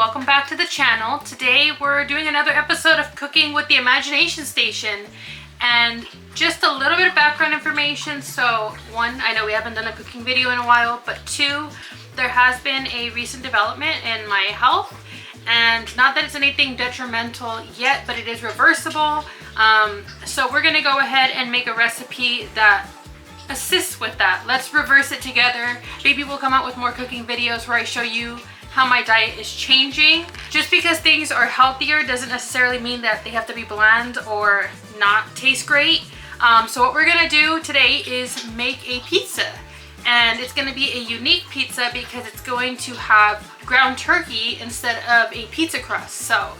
welcome back to the channel. Today we're doing another episode of Cooking with the Imagination Station, and just a little bit of background information. So one, I know we haven't done a cooking video in a while, but two, there has been a recent development in my health, and not that it's anything detrimental yet, but it is reversible. So we're gonna go ahead and make a recipe that assists with that. Let's reverse it together. Maybe we'll come out with more cooking videos where I show you how my diet is changing. Just because things are healthier doesn't necessarily mean that they have to be bland or not taste great. So what we're gonna do today is make a pizza, and it's gonna be a unique pizza because it's going to have ground turkey instead of a pizza crust. So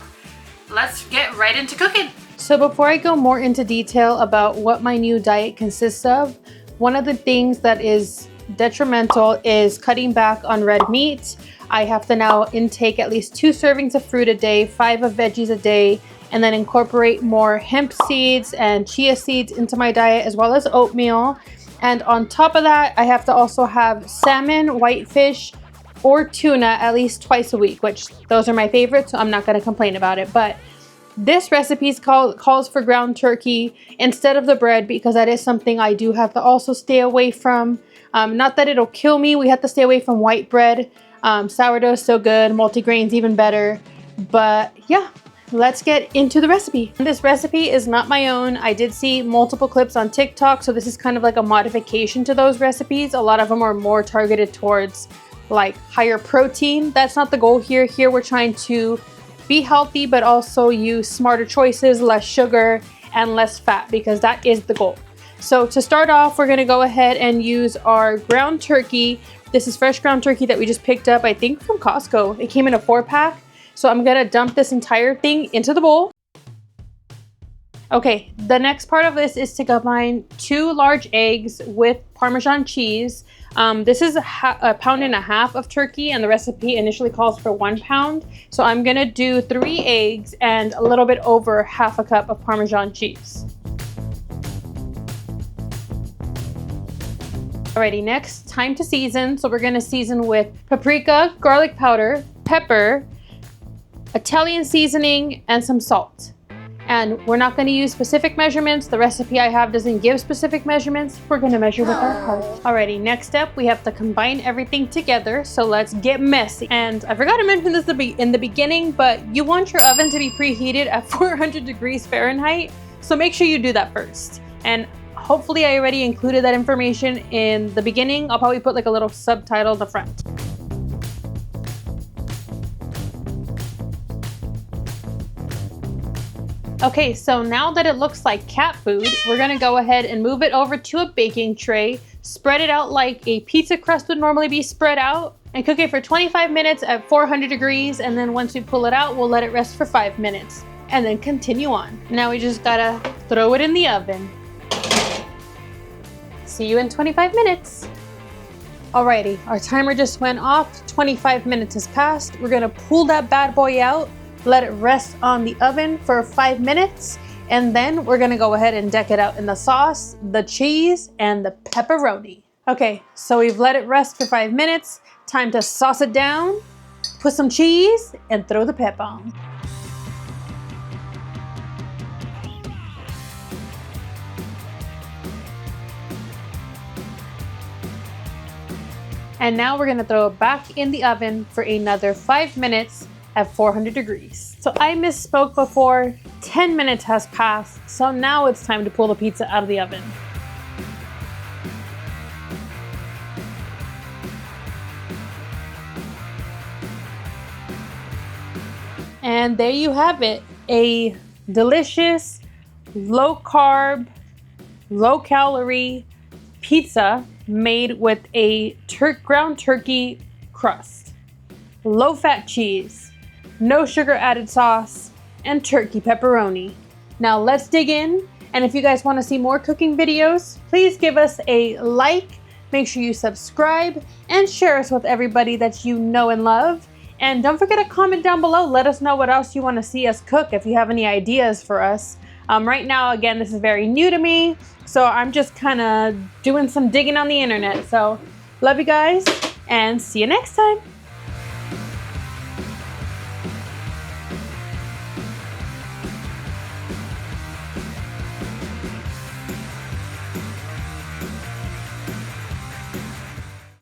let's get right into cooking. So before I go more into detail about what my new diet consists of, one of the things that is detrimental is cutting back on red meat. I have to now intake at least 2 servings of fruit a day, 5 of veggies a day, and then incorporate more hemp seeds and chia seeds into my diet, as well as oatmeal. And on top of that, I have to also have salmon, whitefish, or tuna at least twice a week, which those are my favorites, so I'm not going to complain about it. But this recipe calls for ground turkey instead of the bread, because that is something I do have to also stay away from. Not that it'll kill me. We have to stay away from white bread. Sourdough is so good, multigrain's even better. But yeah, let's get into the recipe. This recipe is not my own. I did see multiple clips on TikTok, so this is kind of like a modification to those recipes. A lot of them are more targeted towards like higher protein. That's not the goal here. Here we're trying to be healthy, but also use smarter choices, less sugar and less fat, because that is the goal. So to start off, we're gonna go ahead and use our ground turkey. This is fresh ground turkey that we just picked up, I think from Costco. It came in a 4-pack. So I'm gonna dump this entire thing into the bowl. Okay, the next part of this is to combine 2 large eggs with Parmesan cheese. This is a 1.5 pounds of turkey, and the recipe initially calls for 1 pound. So I'm gonna do 3 eggs and a little bit over 1/2 cup of Parmesan cheese. Alrighty, next, time to season. So we're gonna season with paprika, garlic powder, pepper, Italian seasoning, and some salt. And we're not going to use specific measurements. The recipe I have doesn't give specific measurements. We're going to measure with our heart. Alrighty, next step, we have to combine everything together. So let's get messy. And I forgot to mention this in the beginning, but you want your oven to be preheated at 400 degrees Fahrenheit. So make sure you do that first. And hopefully I already included that information in the beginning. I'll probably put like a little subtitle in the front. Okay, so now that it looks like cat food, we're gonna go ahead and move it over to a baking tray, spread it out like a pizza crust would normally be spread out, and cook it for 25 minutes at 400 degrees, and then once we pull it out, we'll let it rest for 5 minutes, and then continue on. Now we just gotta throw it in the oven. See you in 25 minutes. Alrighty, our timer just went off, 25 minutes has passed. We're gonna pull that bad boy out, let it rest on the oven for 5 minutes, and then we're gonna go ahead and deck it out in the sauce, the cheese, and the pepperoni. Okay, so we've let it rest for 5 minutes. Time to sauce it down, put some cheese, and throw the pep on. And now we're gonna throw it back in the oven for another 5 minutes at 400 degrees. So I misspoke before, 10 minutes has passed, so now it's time to pull the pizza out of the oven. And there you have it, a delicious, low carb, low calorie pizza made with a ground turkey crust, low fat cheese, no sugar added sauce, and turkey pepperoni. Now let's dig in, and if you guys want to see more cooking videos, please give us a like, make sure you subscribe, and share us with everybody that you know and love. And don't forget to comment down below, let us know what else you want to see us cook if you have any ideas for us. Right now, again, this is very new to me, so I'm just kind of doing some digging on the internet. So love you guys, and see you next time.